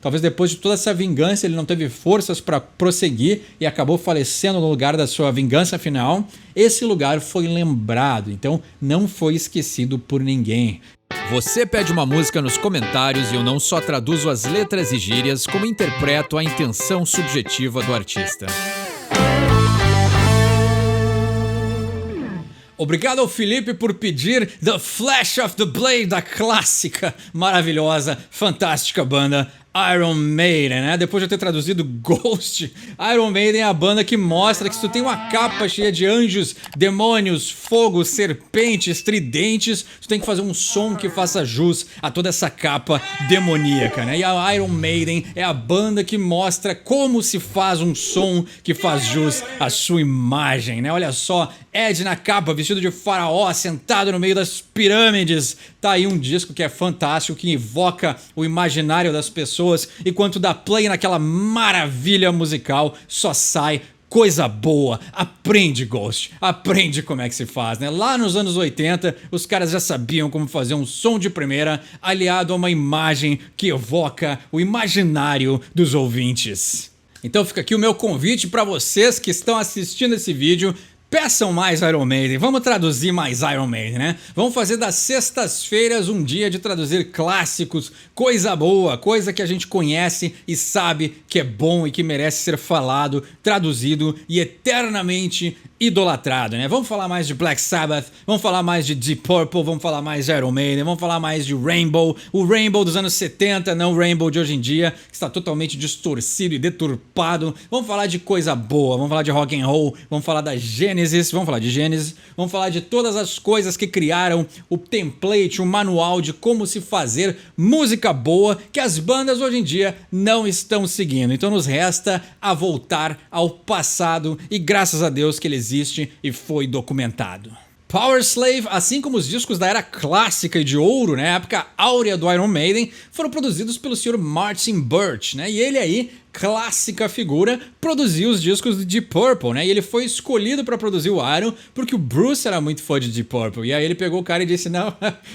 Talvez depois de toda essa vingança ele não teve forças para prosseguir e acabou falecendo no lugar da sua vingança final. Esse lugar foi lembrado, então não foi esquecido por ninguém. Você pede uma música nos comentários e eu não só traduzo as letras e gírias, como interpreto a intenção subjetiva do artista. Obrigado ao Felipe por pedir The Flash of the Blade, da clássica, maravilhosa, fantástica banda Iron Maiden, né? Depois de eu ter traduzido Ghost, Iron Maiden é a banda que mostra que se tu tem uma capa cheia de anjos, demônios, fogo, serpentes, tridentes, tu tem que fazer um som que faça jus a toda essa capa demoníaca, né? E a Iron Maiden é a banda que mostra como se faz um som que faz jus à sua imagem, né? Olha só, Ed na capa, vestido de faraó, sentado no meio das pirâmides. Tá aí um disco que é fantástico, que evoca o imaginário das pessoas, e quando dá play naquela maravilha musical, só sai coisa boa. Aprende, Ghost, aprende como é que se faz, né? Lá nos anos 80, os caras já sabiam como fazer um som de primeira aliado a uma imagem que evoca o imaginário dos ouvintes. Então fica aqui o meu convite para vocês que estão assistindo esse vídeo. Peçam mais Iron Maiden, vamos traduzir mais Iron Maiden, né? Vamos fazer das sextas-feiras um dia de traduzir clássicos, coisa boa, coisa que a gente conhece e sabe que é bom e que merece ser falado, traduzido e eternamente idolatrado, né? Vamos falar mais de Black Sabbath, vamos falar mais de Deep Purple, vamos falar mais de Iron Maiden, vamos falar mais de Rainbow, o Rainbow dos anos 70, não o Rainbow de hoje em dia, que está totalmente distorcido e deturpado. Vamos falar de coisa boa, vamos falar de rock and roll, vamos falar da Gênesis, vamos falar de Gênesis, vamos falar de todas as coisas que criaram o template, o manual de como se fazer música boa, que as bandas hoje em dia não estão seguindo. Então nos resta a voltar ao passado e graças a Deus que ele existe e foi documentado. Powerslave, assim como os discos da era clássica e de ouro, né, época áurea do Iron Maiden, foram produzidos pelo Sr. Martin Birch, né, e ele aí, clássica figura, produziu os discos de Deep Purple, né, e ele foi escolhido para produzir o Iron porque o Bruce era muito fã de Deep Purple, e aí ele pegou o cara e disse, não,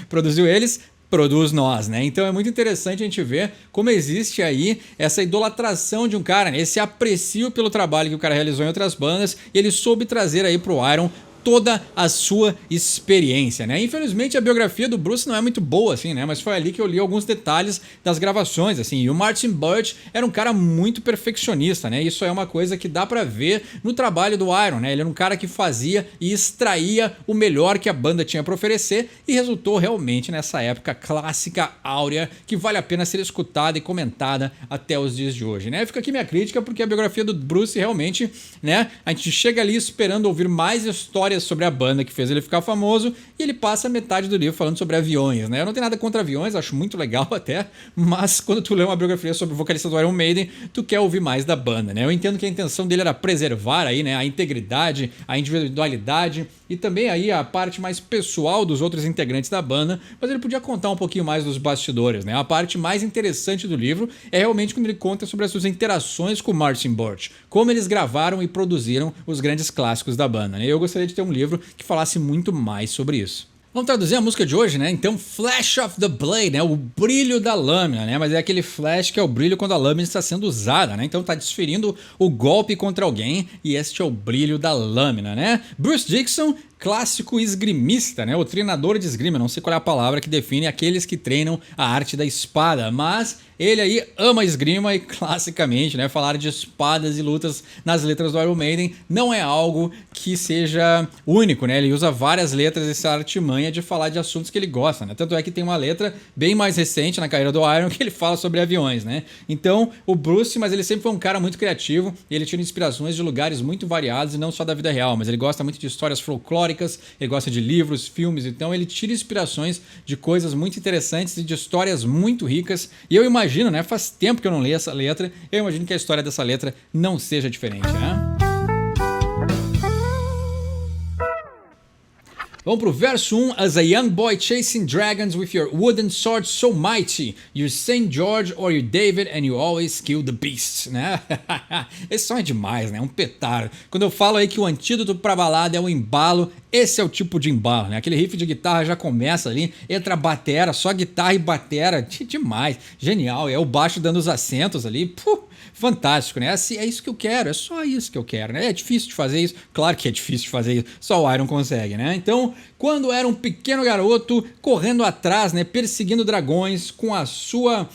produziu eles, produz nós, né? Então é muito interessante a gente ver como existe aí essa idolatração de um cara, né? Esse aprecio pelo trabalho que o cara realizou em outras bandas e ele soube trazer aí pro Iron toda a sua experiência, né? Infelizmente a biografia do Bruce não é muito boa, assim, né? Mas foi ali que eu li alguns detalhes das gravações, assim. E o Martin Birch era um cara muito perfeccionista, né? Isso é uma coisa que dá pra ver no trabalho do Iron, né? Ele era um cara que fazia e extraía o melhor que a banda tinha pra oferecer e resultou realmente nessa época clássica áurea que vale a pena ser escutada e comentada até os dias de hoje, né? Fica aqui minha crítica porque a biografia do Bruce realmente, né? A gente chega ali esperando ouvir mais histórias sobre a banda que fez ele ficar famoso e ele passa metade do livro falando sobre aviões, né? Eu não tenho nada contra aviões, acho muito legal até, mas quando tu lê uma biografia sobre o vocalista do Iron Maiden, tu quer ouvir mais da banda, né? Eu entendo que a intenção dele era preservar aí, né, a integridade, a individualidade e também aí a parte mais pessoal dos outros integrantes da banda, mas ele podia contar um pouquinho mais dos bastidores, né? A parte mais interessante do livro é realmente quando ele conta sobre as suas interações com o Martin Birch, como eles gravaram e produziram os grandes clássicos da banda, né? Eu gostaria de ter um livro que falasse muito mais sobre isso. Vamos traduzir a música de hoje, né? Então, Flash of the Blade, né? O brilho da lâmina, né? Mas é aquele flash que é o brilho quando a lâmina está sendo usada, né? Então tá desferindo o golpe contra alguém e este é o brilho da lâmina, né? Bruce Dickinson, clássico esgrimista, né? O treinador de esgrima, não sei qual é a palavra que define aqueles que treinam a arte da espada, mas ele aí ama esgrima e classicamente, né, falar de espadas e lutas nas letras do Iron Maiden não é algo que seja único, né? Ele usa várias letras essa artimanha de falar de assuntos que ele gosta, né? Tanto é que tem uma letra bem mais recente na carreira do Iron que ele fala sobre aviões, né? Então, o Bruce, mas ele sempre foi um cara muito criativo e ele tira inspirações de lugares muito variados e não só da vida real, mas ele gosta muito de histórias folclóricas, ele gosta de livros, filmes, então ele tira inspirações de coisas muito interessantes e de histórias muito ricas e eu imagino, né, faz tempo que eu não leio essa letra, eu imagino que a história dessa letra não seja diferente, né? Vamos pro verso 1. As a young boy chasing dragons with your wooden sword so mighty, you're Saint George or you're David and you always kill the beasts, né? Esse som é demais, né? Um petardo. Quando eu falo aí que o antídoto pra balada é o embalo, esse é o tipo de embalo, né? Aquele riff de guitarra já começa ali, entra a batera, só guitarra e batera, demais, genial. E é o baixo dando os acentos ali, fantástico, né? É isso que eu quero, é só isso que eu quero, né? É difícil de fazer isso, claro que é difícil de fazer isso, só o Iron consegue, né? Então, quando era um pequeno garoto correndo atrás, né, perseguindo dragões com a sua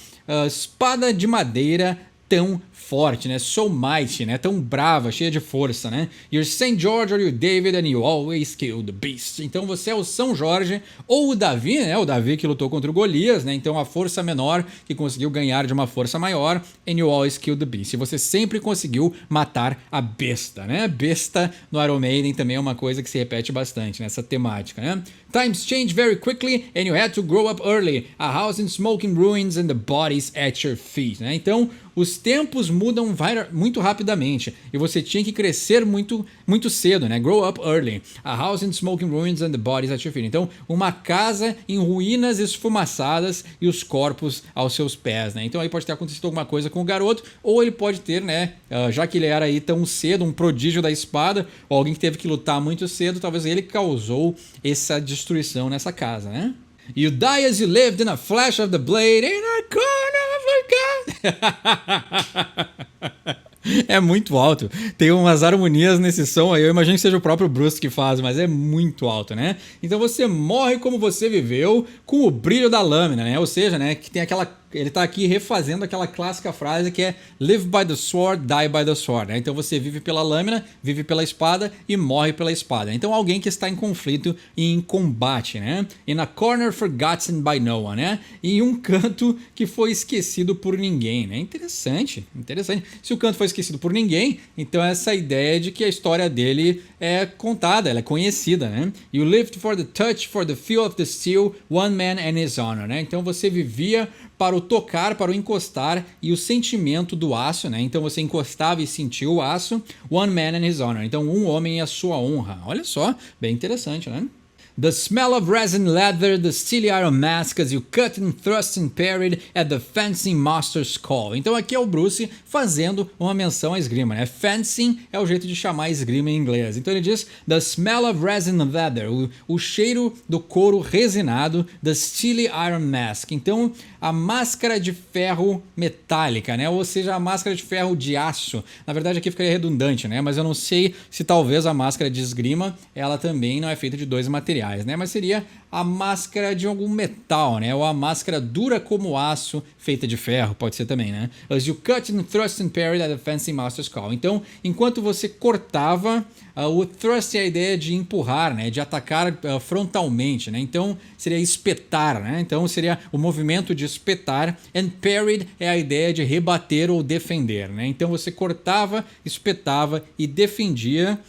espada de madeira tão forte, né? So mighty, né? Tão brava, cheia de força, né? You're Saint George or you're David and you always kill the beast. Então você é o São Jorge ou o Davi, né? O Davi que lutou contra o Golias, né? Então a força menor que conseguiu ganhar de uma força maior. And you always kill the beast. E você sempre conseguiu matar a besta, né? Besta no Iron Maiden também é uma coisa que se repete bastante nessa temática, né? Times change very quickly and you had to grow up early. A house in smoking ruins and the bodies at your feet, né? Então os tempos mudam muito rapidamente e você tinha que crescer muito cedo, né? Grow up early. A house in smoking ruins and the bodies at your feet. Então, uma casa em ruínas esfumaçadas e os corpos aos seus pés, né? Então aí pode ter acontecido alguma coisa com o garoto, ou ele pode ter, né? Já que ele era aí tão cedo, um prodígio da espada, ou alguém que teve que lutar muito cedo, talvez ele causou essa destruição nessa casa, né? You die as you lived in a flash of the blade in a corner of a gun. É muito alto. Tem umas harmonias nesse som aí. Eu imagino que seja o próprio Bruce que faz, mas é muito alto, né? Então você morre como você viveu, com o brilho da lâmina, né? Ou seja, né, que tem aquela... Ele tá aqui refazendo aquela clássica frase que é Live by the sword, die by the sword, né? Então você vive pela lâmina, vive pela espada e morre pela espada. Então alguém que está em conflito e em combate, né? In a corner forgotten by no one, né? E em um canto que foi esquecido por ninguém, né? Interessante, interessante. Se o canto foi esquecido por ninguém, então essa ideia de que a história dele é contada, ela é conhecida, né? You lived for the touch, for the feel of the steel, one man and his honor, né? Então você vivia para o tocar, para o encostar e o sentimento do aço, né? Então você encostava e sentia o aço. One man and his honor. Então um homem e a sua honra. Olha só, bem interessante, né? The smell of resin leather, the steely iron mask as you cut and thrust and parried at the fencing master's call. Então aqui é o Bruce fazendo uma menção à esgrima, né? Fencing é o jeito de chamar a esgrima em inglês. Então ele diz the smell of resin leather, o cheiro do couro resinado, the steely iron mask. Então a máscara de ferro metálica, né? Ou seja, a máscara de ferro de aço. Na verdade aqui ficaria redundante, né? Mas eu não sei se talvez a máscara de esgrima ela também não é feita de dois materiais, né? Mas seria a máscara de algum metal, né? Ou a máscara dura como aço, feita de ferro, pode ser também, né? As you cut and thrust and parried at the fencing master's call. Então, enquanto você cortava, o thrust é a ideia de empurrar, né? De atacar frontalmente, né? Então, seria espetar, né? Então, seria o movimento de espetar. And parried é a ideia de rebater ou defender, né? Então, você cortava, espetava e defendia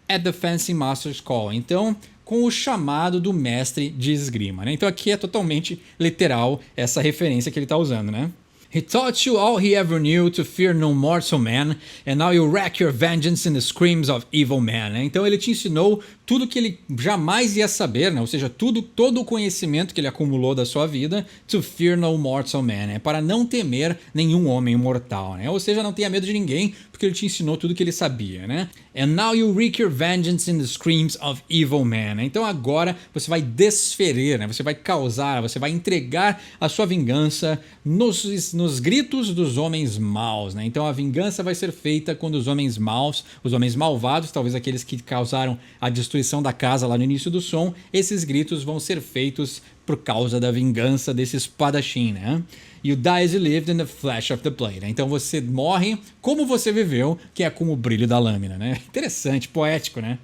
at the fencing master's call. Então, com o chamado do mestre de esgrima, né? Então aqui é totalmente literal essa referência que ele está usando, né? He taught you all he ever knew to fear no mortal man, and now you wreak your vengeance in the screams of evil men. Né? Então ele te ensinou tudo que ele jamais ia saber, né? Ou seja, todo o conhecimento que ele acumulou da sua vida, to fear no mortal man, né? Para não temer nenhum homem mortal, né? Ou seja, não tenha medo de ninguém, porque ele te ensinou tudo que ele sabia, né? And now you wreak your vengeance in the screams of evil men. Né? Então agora você vai desferir, né? Você vai causar, você vai entregar a sua vingança nos gritos dos homens maus, né? Então a vingança vai ser feita quando os homens maus, os homens malvados, talvez aqueles que causaram a destruição da casa lá no início do som, esses gritos vão ser feitos por causa da vingança desse espadachim, né? You die as you lived in the flash of the blade. Né? Então você morre como você viveu, que é com o brilho da lâmina, né? Interessante, poético, né?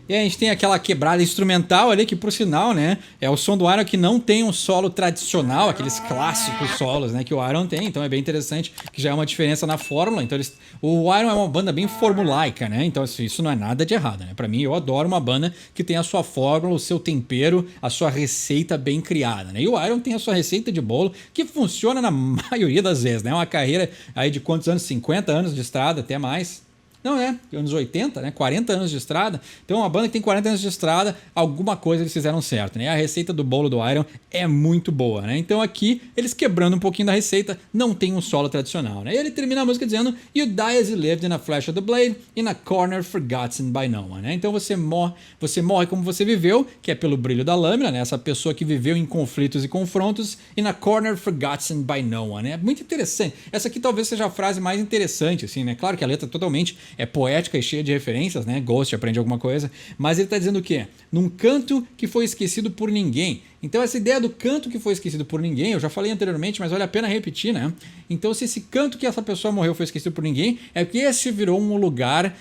E aí a gente tem aquela quebrada instrumental ali, que por sinal, né, é o som do Iron que não tem um solo tradicional, aqueles clássicos solos, né, que o Iron tem, então é bem interessante, que já é uma diferença na fórmula. Então o Iron é uma banda bem formulaica, né, então isso não é nada de errado, né, pra mim eu adoro uma banda que tem a sua fórmula, o seu tempero, a sua receita bem criada, né, e o Iron tem a sua receita de bolo que funciona na maioria das vezes, né, uma carreira aí de quantos anos? 50 anos de estrada, até mais. Não, né? Anos 80, né? 40 anos de estrada. Então, uma banda que tem 40 anos de estrada, alguma coisa eles fizeram certo, né? A receita do bolo do Iron é muito boa, né? Então, aqui, eles quebrando um pouquinho da receita, não tem um solo tradicional, né? E ele termina a música dizendo: You die as you lived in a flash of the blade, in a corner forgotten by no one, né? Então, você morre como você viveu, que é pelo brilho da lâmina, né? Essa pessoa que viveu em conflitos e confrontos, in a corner forgotten by no one, né? Muito interessante. Essa aqui talvez seja a frase mais interessante, assim, né? Claro que a letra totalmente é poética e cheia de referências, né? Ghost aprende alguma coisa, mas ele está dizendo o quê? Num canto que foi esquecido por ninguém. Então essa ideia do canto que foi esquecido por ninguém, eu já falei anteriormente, mas vale a pena repetir, né? Então se esse canto que essa pessoa morreu foi esquecido por ninguém, é que esse virou um lugar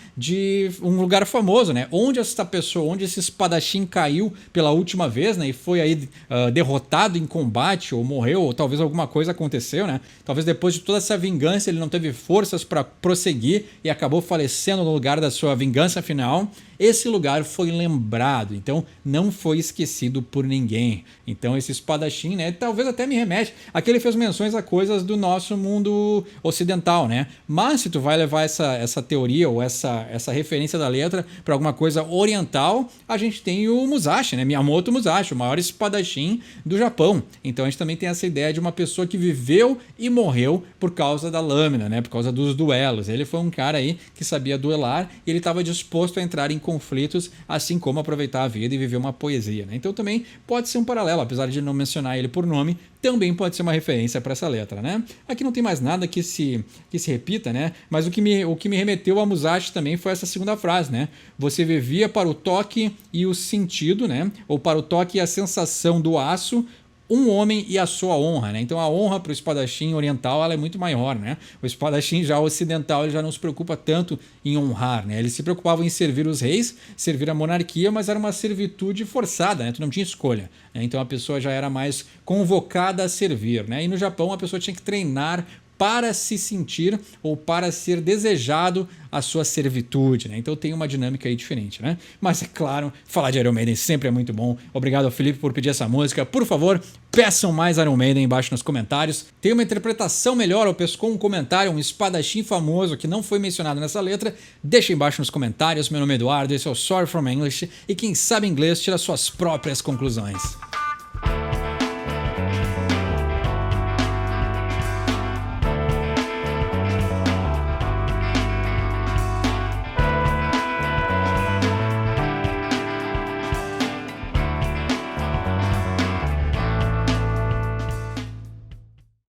famoso, né? Onde essa pessoa, onde esse espadachim caiu pela última vez, né? E foi aí derrotado em combate, ou morreu, ou talvez alguma coisa aconteceu, né? Talvez depois de toda essa vingança ele não teve forças para prosseguir e acabou falecendo no lugar da sua vingança final. Esse lugar foi lembrado, então não foi esquecido por ninguém. Então esse espadachim, né, talvez até me remete a que ele fez menções a coisas do nosso mundo ocidental, né? Mas se tu vai levar essa teoria ou essa referência da letra para alguma coisa oriental, a gente tem o Musashi, né? Miyamoto Musashi, o maior espadachim do Japão. Então a gente também tem essa ideia de uma pessoa que viveu e morreu por causa da lâmina, né? Por causa dos duelos. Ele foi um cara aí que sabia duelar e ele estava disposto a entrar em conflitos, assim como aproveitar a vida e viver uma poesia, né? Então também pode ser um paralelo, apesar de não mencionar ele por nome, também pode ser uma referência para essa letra, né? Aqui não tem mais nada que se repita, né? Mas o que me remeteu a Musashi também foi essa segunda frase, né? Você vivia para o toque e o sentido, né? Ou para o toque e a sensação do aço, um homem e a sua honra, né? Então a honra para o espadachim oriental ela é muito maior, né? O espadachim já ocidental ele já não se preocupa tanto em honrar, né? Eles se preocupavam em servir os reis, servir a monarquia, mas era uma servitude forçada, né? Tu não tinha escolha, né? Então a pessoa já era mais convocada a servir, né? E no Japão a pessoa tinha que treinar para se sentir ou para ser desejado a sua servitude, né? Então tem uma dinâmica aí diferente, né? Mas é claro, falar de Iron Maiden sempre é muito bom. Obrigado ao Felipe por pedir essa música. Por favor, peçam mais Iron Maiden embaixo nos comentários. Tem uma interpretação melhor ou pescou um comentário, um espadachim famoso que não foi mencionado nessa letra? Deixa embaixo nos comentários. Meu nome é Eduardo, esse é o Sorry From English e quem sabe inglês tira suas próprias conclusões.